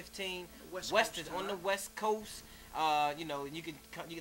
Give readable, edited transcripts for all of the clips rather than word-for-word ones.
15. West West Coast, is on the huh? West Coast. You know,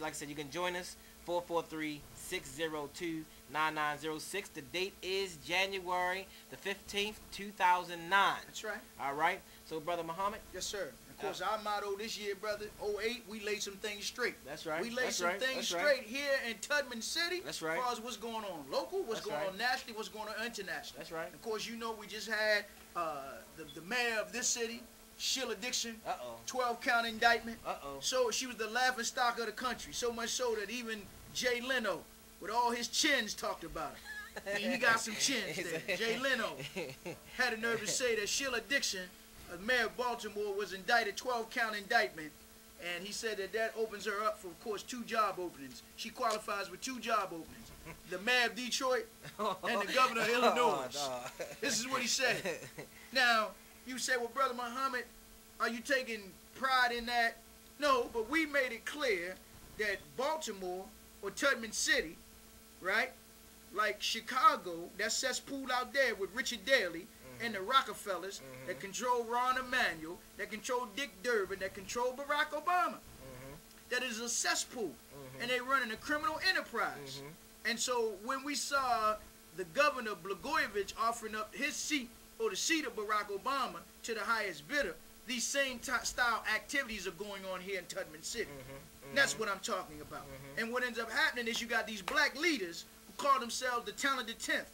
like I said, you can join us. 443-602-9906. The date is January the 15th, 2009. That's right. All right. So, Brother Muhammad. Yes, sir. Of course, our motto this year, brother, '08, we laid some things straight. That's right. We laid That's some right. things That's straight right. here in Tubman City. That's right. As far as what's going on local, what's That's going right. on nationally, what's going on internationally. That's right. Of course, you know we just had the mayor of this city, Sheila Dixon, Uh-oh. 12-count indictment. Uh-oh. So she was the laughing stock of the country, so much so that even Jay Leno, with all his chins, talked about it. He got some chins there. Jay Leno had the nerve to say that Sheila Dixon, mayor of Baltimore, was indicted, 12-count indictment, and he said that that opens her up for, of course, 2 job openings. She qualifies with 2 job openings. The mayor of Detroit and the governor of Illinois. Oh, no. This is what he said. Now, you say, well, Brother Muhammad, are you taking pride in that? No, but we made it clear that Baltimore or Tubman City, right, like Chicago, that cesspool out there with Richard Daley and the Rockefellers that control Ron Emanuel, that control Dick Durbin, that control Barack Obama, that is a cesspool, and they running a criminal enterprise. And so when we saw the governor Blagojevich offering up his seat or the seat of Barack Obama to the highest bidder, these same style activities are going on here in Tubman City. That's what I'm talking about. And what ends up happening is you got these black leaders who call themselves the talented 10th.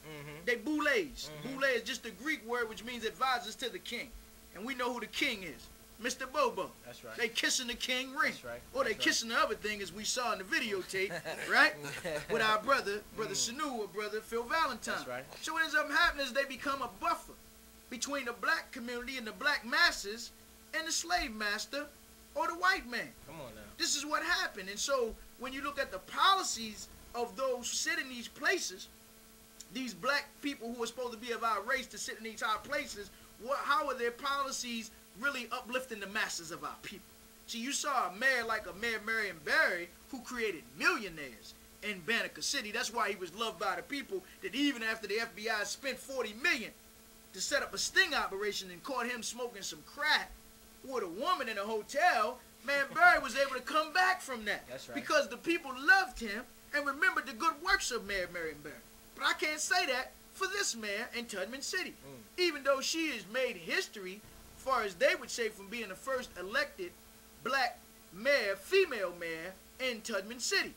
They boulets. Boule is just a Greek word which means advisors to the king. And we know who the king is. Mr. Bobo. That's right. They kissing the king ring. That's right. Or they That's right. kissing the other thing as we saw in the videotape, right? With our brother Sanu or brother Phil Valentine. That's right. So what ends up happening is they become a buffer between the black community and the black masses and the slave master or the white man. Come on now. This is what happened. And so when you look at the policies of those who sit in these places, these black people who are supposed to be of our race to sit in these high places, how are their policies really uplifting the masses of our people? See, you saw a mayor like a Mayor Marion Barry who created millionaires in Banneker City. That's why he was loved by the people, that even after the FBI spent $40 million to set up a sting operation and caught him smoking some crack with a woman in a hotel, man, Barry was able to come back from that. That's right. Because the people loved him and remembered the good works of Mayor Marion Barry. But I can't say that for this mayor in Tubman City. Even though she has made history, as far as they would say, from being the first elected black mayor, female mayor in Tubman City.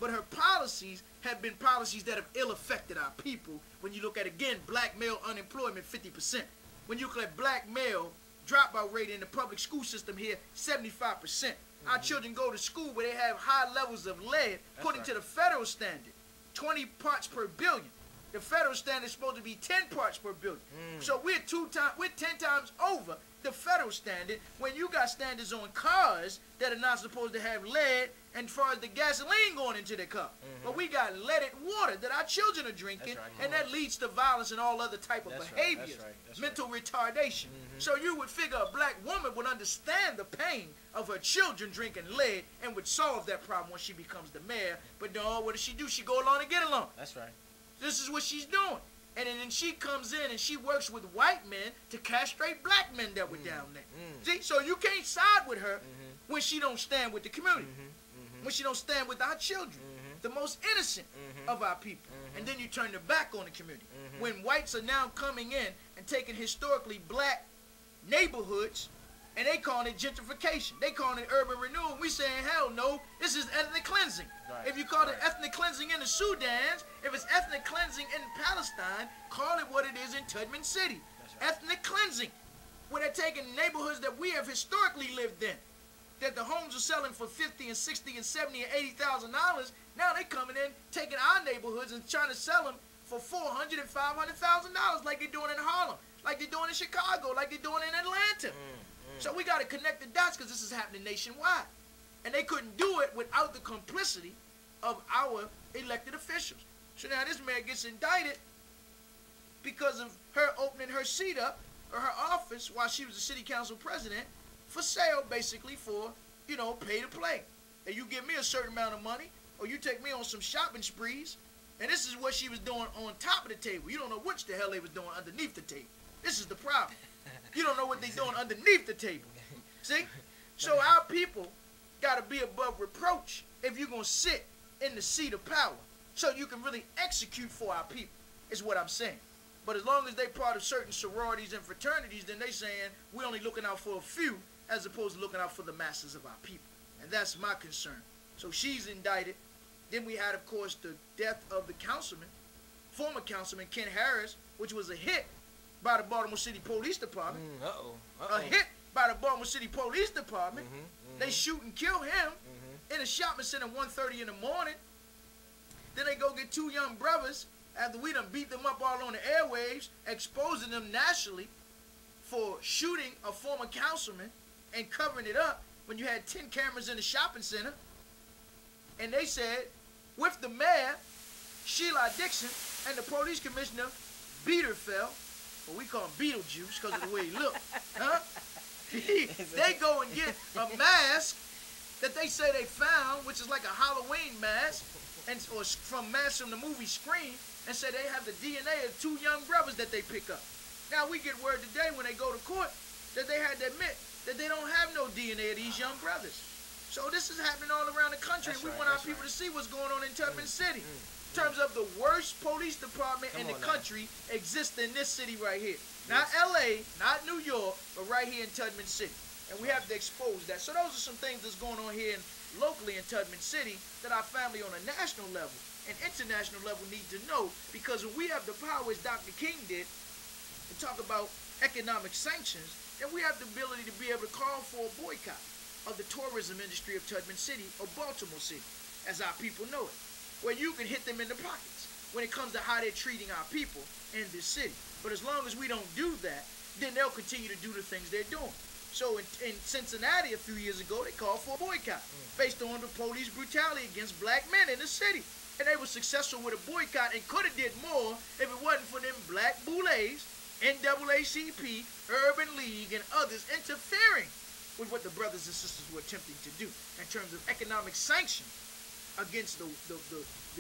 But her policies have been policies that have ill affected our people. When you look at, again, black male unemployment, 50%. When you look at black male dropout rate in the public school system here, 75%. Our children go to school where they have high levels of lead, according to the federal standard, 20 parts per billion. The federal standard is supposed to be 10 parts per billion. So we're 10 times over the federal standard when you got standards on cars that are not supposed to have lead, and as far as the gasoline going into the car. But we got leaded water that our children are drinking, and that leads to violence and all other type of behaviors, mental retardation. So you would figure a black woman would understand the pain of her children drinking lead and would solve that problem when she becomes the mayor. But no, what does she do? She go along and get along. That's right. This is what she's doing. And then she comes in and she works with white men to castrate black men that were down there. See, so you can't side with her when she don't stand with the community, when she don't stand with our children, the most innocent of our people. And then you turn your back on the community. When whites are now coming in and taking historically black neighborhoods, and they calling it gentrification. They calling it urban renewal. We saying, hell no, this is ethnic cleansing. If you call it ethnic cleansing in the Sudan, if it's ethnic cleansing in Palestine, call it what it is in Tubman City. Ethnic cleansing. Where they're taking neighborhoods that we have historically lived in, that the homes are selling for $50 and $60 and $70 and $80,000. Now they coming in, taking our neighborhoods and trying to sell them for $400,000 and $500,000 like they're doing in Harlem, like they're doing in Chicago, like they're doing in Atlanta. So we got to connect the dots because this is happening nationwide. And they couldn't do it without the complicity of our elected officials. So now this man gets indicted because of her opening her seat up, or her office, while she was the city council president, for sale, basically, for, you know, pay to play. And you give me a certain amount of money, or you take me on some shopping sprees, and this is what she was doing on top of the table. You don't know which the hell they was doing underneath the table. This is the problem. You don't know what they're doing underneath the table. See? So our people got to be above reproach if you're going to sit in the seat of power so you can really execute for our people, is what I'm saying. But as long as they part of certain sororities and fraternities, then they saying we're only looking out for a few as opposed to looking out for the masses of our people. And that's my concern. So she's indicted. Then we had, of course, the death of the councilman, former councilman Ken Harris, which was a hit by the Baltimore City Police Department. A hit by the Baltimore City Police Department. They shoot and kill him in a shopping center at 1:30 in the morning. Then they go get two young brothers after we done beat them up all on the airwaves, exposing them nationally for shooting a former councilman and covering it up when you had 10 cameras in the shopping center. And they said, with the mayor, Sheila Dixon, and the police commissioner, Beaterfeld, or we call him Beetlejuice because of the way he looked, huh? They go and get a mask that they say they found, which is like a Halloween mask, or from masks from the movie Scream, and say they have the DNA of two young brothers that they pick up. Now we get word today when they go to court that they had to admit that they don't have no DNA of these young brothers. So this is happening all around the country, and we want our people to see what's going on in Tubman City. In terms of the worst police department in the country exists in this city right here. Not LA, not New York, but right here in Tubman City. And we have to expose that. So those are some things that's going on here locally in Tubman City that our family on a national level and international level need to know, because when we have the power, as Dr. King did, to talk about economic sanctions, then we have the ability to be able to call for a boycott of the tourism industry of Tubman City or Baltimore City, as our people know it, where you can hit them in the pockets when it comes to how they're treating our people in this city. But as long as we don't do that, then they'll continue to do the things they're doing. So in Cincinnati a few years ago, they called for a boycott based on the police brutality against black men in the city. And they were successful with a boycott and could have did more if it wasn't for them black boulets, NAACP, Urban League, and others interfering with what the brothers and sisters were attempting to do in terms of economic sanction against the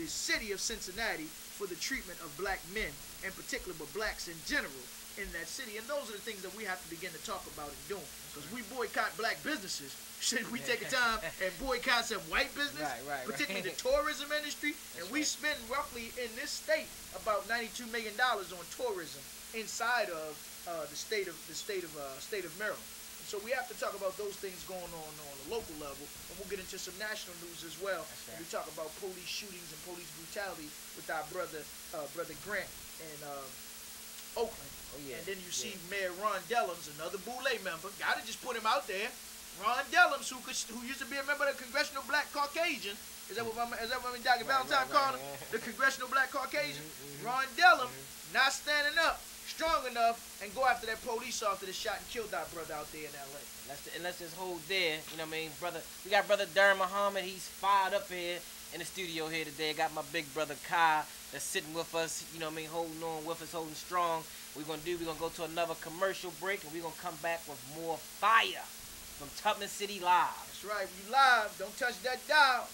city of Cincinnati for the treatment of black men, in particular, but blacks in general in that city. And those are the things that we have to begin to talk about and doing. Because we boycott black businesses, should we take a time and boycott some white business, particularly the tourism industry? And we spend roughly in this state about $92 million on tourism inside of the state of Maryland. So we have to talk about those things going on a local level, and we'll get into some national news as well. We talk about police shootings and police brutality with our brother Grant in Oakland. And then you see Mayor Ron Dellums, another Boulay member. Gotta just put him out there. Ron Dellums, who used to be a member of the Congressional Black Caucasian. Is that what Dr. Valentine called him? The Congressional Black Caucasian. Ron Dellums not standing up strong enough and go after that police officer that shot and killed our brother out there in L.A. And let's just hold there, you know what I mean, brother. We got brother Darren Muhammad. He's fired up here in the studio here today. Got my big brother Kai that's sitting with us, you know what I mean, holding on with us, holding strong. We're gonna go to another commercial break, and we're gonna come back with more fire from Tubman City Live. That's right, we live. Don't touch that dial.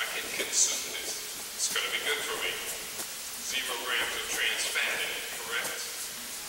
I can consume this. It's going to be good for me. 0 grams of trans fat in it.